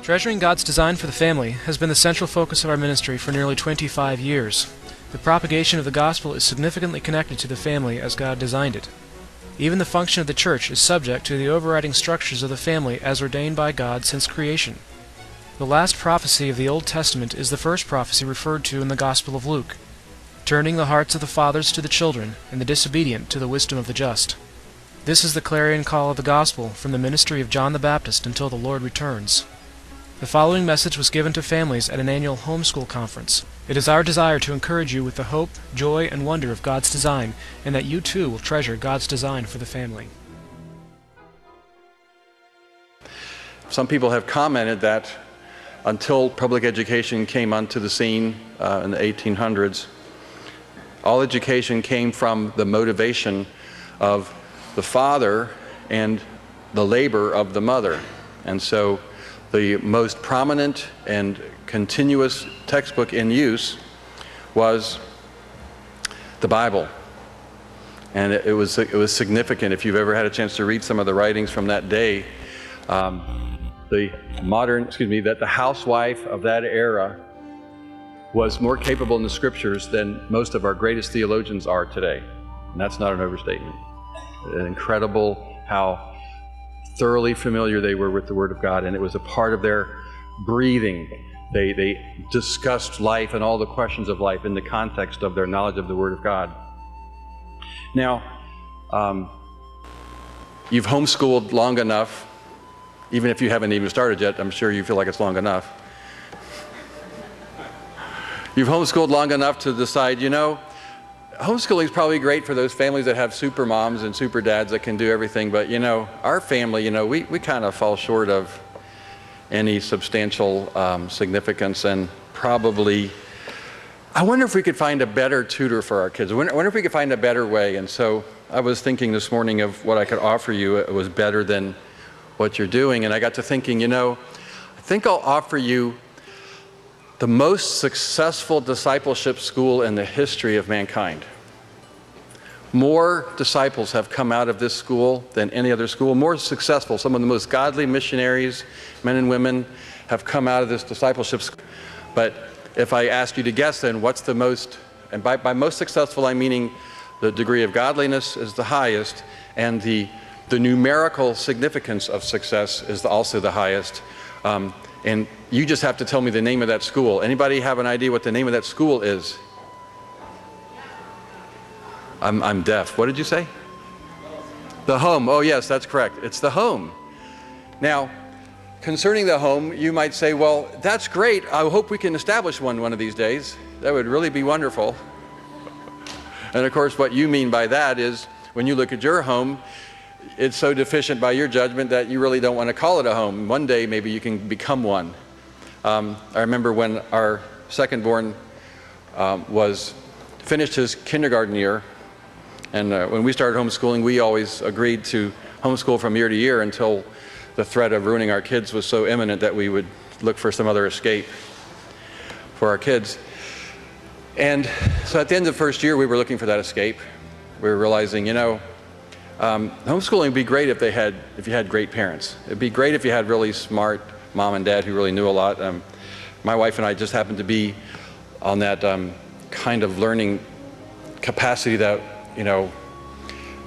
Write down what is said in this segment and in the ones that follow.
Treasuring God's design for the family has been the central focus of our ministry for nearly 25 years. The propagation of the gospel is significantly connected to the family as God designed it. Even the function of the church is subject to the overriding structures of the family as ordained by God since creation. The last prophecy of the Old Testament is the first prophecy referred to in the Gospel of Luke, turning the hearts of the fathers to the children and the disobedient to the wisdom of the just. This is the clarion call of the gospel from the ministry of John the Baptist until the Lord returns. The following message was given to families at an annual homeschool conference. It is our desire to encourage you with the hope, joy, and wonder of God's design, and that you too will treasure God's design for the family. Some people have commented that until public education came onto the scene in the 1800s, all education came from the motivation of the father and the labor of the mother. And so the most prominent and continuous textbook in use was the Bible. And it was significant. If you've ever had a chance to read some of the writings from that day, the housewife of that era was more capable in the scriptures than most of our greatest theologians are today. And that's not an overstatement. Incredible how thoroughly familiar they were with the Word of God, and it was a part of their breathing. They discussed life and all the questions of life in the context of their knowledge of the Word of God. Now, you've homeschooled long enough, even if you haven't even started yet, I'm sure you feel like it's long enough. You've homeschooled long enough to decide, homeschooling is probably great for those families that have super moms and super dads that can do everything, but our family, we kind of fall short of any substantial significance, and probably, I wonder if we could find a better tutor for our kids. I wonder if we could find a better way. And so I was thinking this morning of what I could offer you. It was better than what you're doing, and I got to thinking, I think I'll offer you the most successful discipleship school in the history of mankind. More disciples have come out of this school than any other school. More successful. Some of the most godly missionaries, men and women, have come out of this discipleship school. But if I ask you to guess, then what's the most, and by most successful, I'm meaning the degree of godliness is the highest, and the numerical significance of success is also the highest. And you just have to tell me the name of that school. Anybody have an idea what the name of that school is? I'm deaf. What did you say? The Home. Oh yes, that's correct. It's the Home. Now, concerning the Home, you might say, well, that's great. I hope we can establish one of these days. That would really be wonderful. And of course, what you mean by that is when you look at your home, it's so deficient by your judgment that you really don't want to call it a home. One day, maybe you can become one. I remember when our second born finished his kindergarten year, and when we started homeschooling, we always agreed to homeschool from year to year until the threat of ruining our kids was so imminent that we would look for some other escape for our kids. And so at the end of the first year, we were looking for that escape. We were realizing, homeschooling would be great if you had great parents. It'd be great if you had really smart mom and dad who really knew a lot. My wife and I just happened to be on that kind of learning capacity that,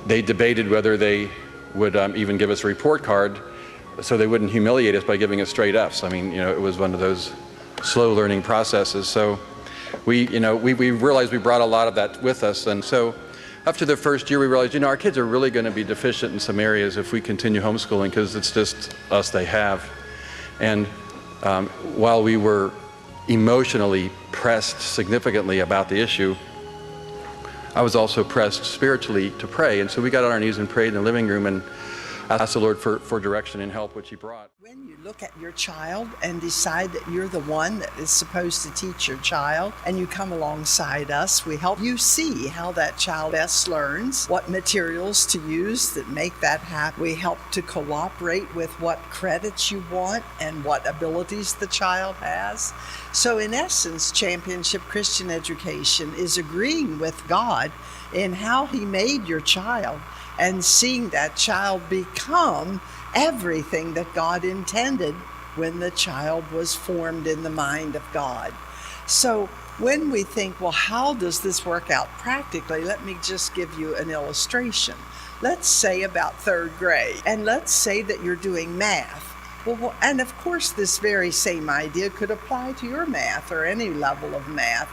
they debated whether they would even give us a report card so they wouldn't humiliate us by giving us straight Fs. I mean, it was one of those slow learning processes. So we realized we brought a lot of that with us. And so after the first year, we realized, our kids are really going to be deficient in some areas if we continue homeschooling, because it's just us they have. And while we were emotionally pressed significantly about the issue, I was also pressed spiritually to pray. And so we got on our knees and prayed in the living room and asked the Lord for direction and help, which He brought. When you look at your child and decide that you're the one that is supposed to teach your child, and you come alongside us, we help you see how that child best learns, what materials to use that make that happen. We help to cooperate with what credits you want and what abilities the child has. So in essence, Championship Christian Education is agreeing with God in how He made your child and seeing that child become everything that God intended when the child was formed in the mind of God. So when we think, well, how does this work out practically? Let me just give you an illustration. Let's say about third grade, and let's say that you're doing math. Well, and of course, this very same idea could apply to your math or any level of math.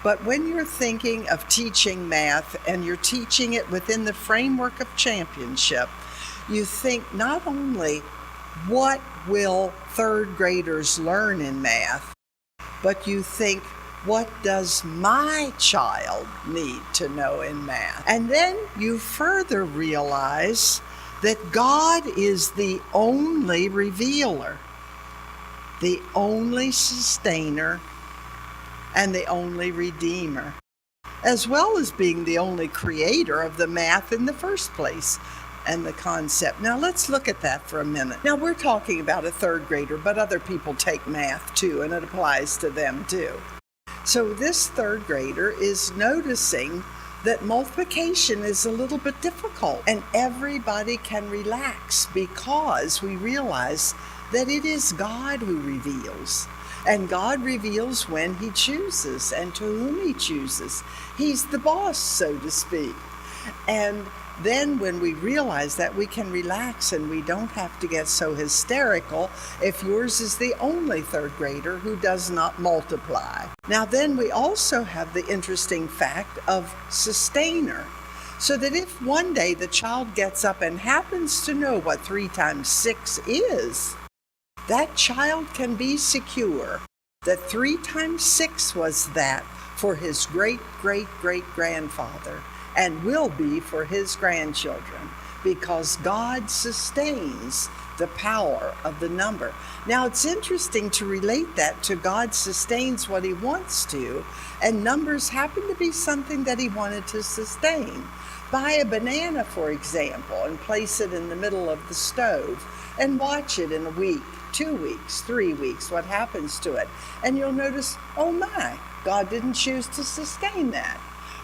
But when you're thinking of teaching math and you're teaching it within the framework of championship, you think not only what will third graders learn in math, but you think, what does my child need to know in math? And then you further realize that God is the only revealer, the only sustainer, and the only redeemer, as well as being the only creator of the math in the first place and the concept. Now let's look at that for a minute. Now we're talking about a third grader, but other people take math too, and it applies to them too. So this third grader is noticing that multiplication is a little bit difficult, and everybody can relax because we realize that it is God who reveals. And God reveals when He chooses and to whom He chooses. He's the boss, so to speak. And then when we realize that, we can relax and we don't have to get so hysterical if yours is the only third grader who does not multiply. Now then we also have the interesting fact of sustainer. So that if one day the child gets up and happens to know what 3 times 6 is, that child can be secure that 3 times 6 was that for his great-great-great-grandfather, and will be for his grandchildren, because God sustains the power of the number. Now it's interesting to relate that to God sustains what He wants to, and numbers happen to be something that He wanted to sustain. Buy a banana, for example, and place it in the middle of the stove, and watch it in a week, 2 weeks, 3 weeks, what happens to it. And you'll notice, oh my, God didn't choose to sustain that.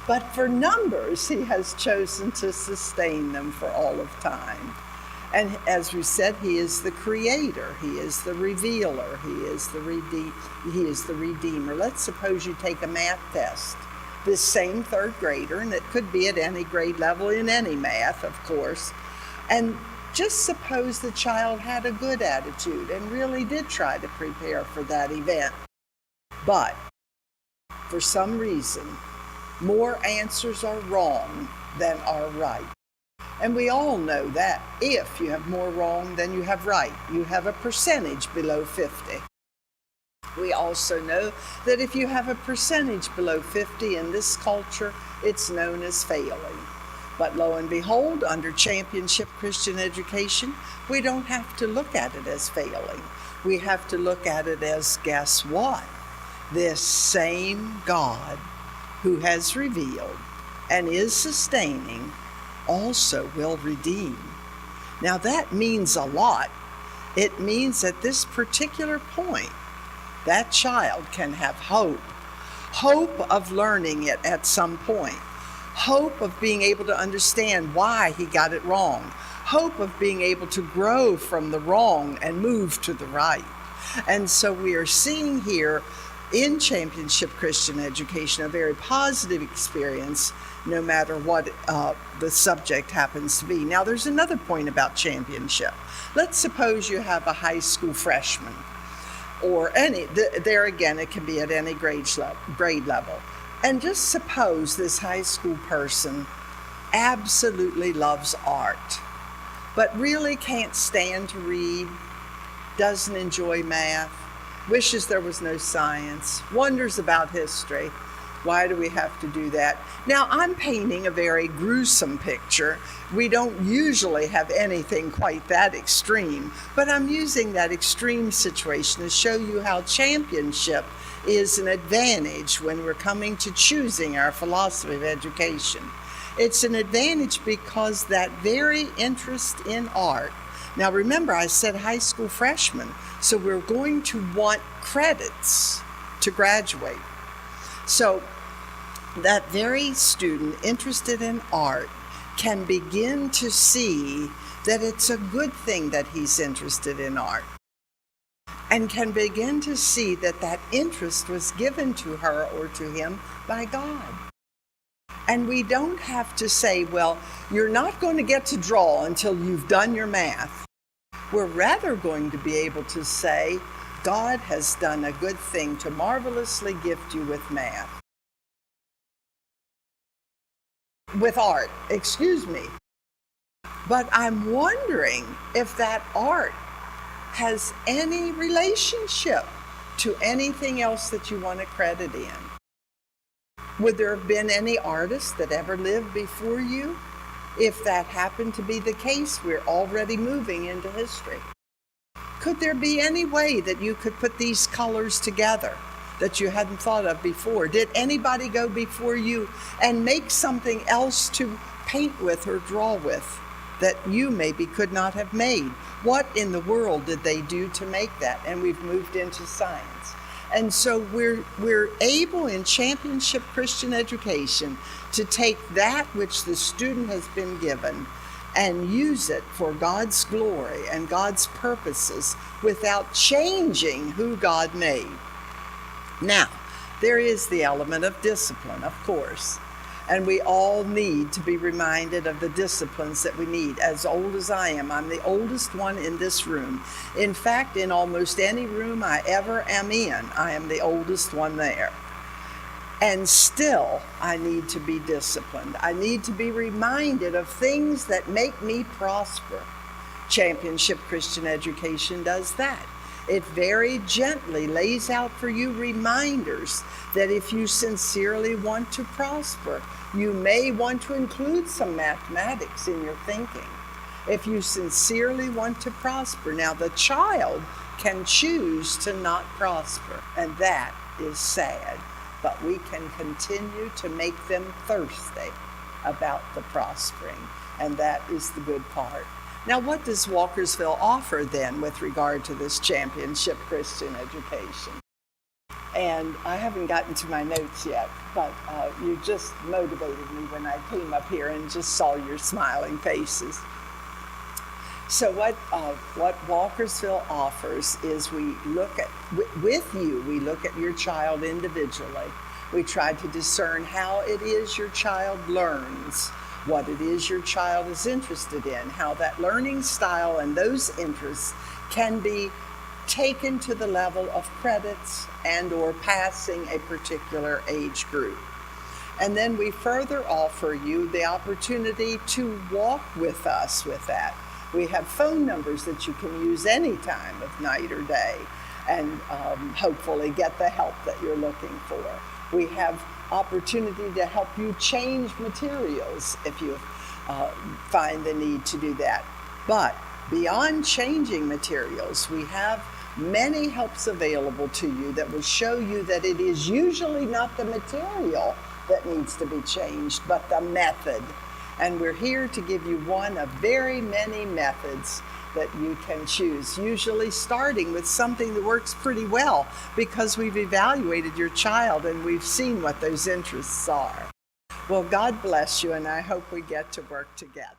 But for numbers, He has chosen to sustain them for all of time. And as we said, He is the creator, He is the revealer, He is the redeemer. Let's suppose you take a math test. This same third grader, and it could be at any grade level in any math, of course. And just suppose the child had a good attitude and really did try to prepare for that event. But for some reason, more answers are wrong than are right. And we all know that if you have more wrong than you have right, you have a percentage below 50. We also know that if you have a percentage below 50 in this culture, it's known as failing. But lo and behold, under Championship Christian Education, we don't have to look at it as failing. We have to look at it as, guess what? This same God who has revealed and is sustaining also will redeem. Now that means a lot. It means at this particular point, that child can have hope of learning it at some point, hope of being able to understand why he got it wrong, hope of being able to grow from the wrong and move to the right. And so we are seeing here in Championship Christian Education a very positive experience, no matter what the subject happens to be. Now there's another point about championship. Let's suppose you have a high school freshman, or there again it can be at any grade level. And just suppose this high school person absolutely loves art, but really can't stand to read, doesn't enjoy math, wishes there was no science, wonders about history. Why do we have to do that? Now, I'm painting a very gruesome picture. We don't usually have anything quite that extreme, but I'm using that extreme situation to show you how championship is an advantage when we're coming to choosing our philosophy of education. It's an advantage because that very interest in art. Now remember, I said high school freshman, so we're going to want credits to graduate. So that very student interested in art can begin to see that it's a good thing that he's interested in art. and can begin to see that that interest was given to her or to him by God. And we don't have to say, well, you're not going to get to draw until you've done your math. We're rather going to be able to say, God has done a good thing to marvelously gift you with math. With art, excuse me. But I'm wondering if that art has any relationship to anything else that you want to credit in. Would there have been any artists that ever lived before you? If that happened to be the case, we're already moving into history. Could there be any way that you could put these colors together that you hadn't thought of before? Did anybody go before you and make something else to paint with or draw with that you maybe could not have made? What in the world did they do to make that? And we've moved into science. And so we're able in Championship Christian Education to take that which the student has been given and use it for God's glory and God's purposes without changing who God made. Now, there is the element of discipline, of course, and we all need to be reminded of the disciplines that we need. As old as I am, I'm the oldest one in this room. In fact, in almost any room I ever am in, I am the oldest one there. And still, I need to be disciplined. I need to be reminded of things that make me prosper. Championship Christian Education does that. It very gently lays out for you reminders that if you sincerely want to prosper, you may want to include some mathematics in your thinking. If you sincerely want to prosper, now the child can choose to not prosper, and that is sad. But we can continue to make them thirsty about the prospering, and that is the good part. Now, what does Walkersville offer then with regard to this Championship Christian Education? And I haven't gotten to my notes yet, but you just motivated me when I came up here and just saw your smiling faces. So what Walkersville offers is we look at, with you, we look at your child individually. We try to discern how it is your child learns, what it is your child is interested in, how that learning style and those interests can be taken to the level of credits and or passing a particular age group. And then we further offer you the opportunity to walk with us with that. We have phone numbers that you can use any time of night or day and hopefully get the help that you're looking for. We have opportunity to help you change materials if you find the need to do that. But beyond changing materials, we have many helps available to you that will show you that it is usually not the material that needs to be changed, but the method. And we're here to give you one of very many methods that you can choose, usually starting with something that works pretty well because we've evaluated your child and we've seen what those interests are. Well, God bless you, and I hope we get to work together.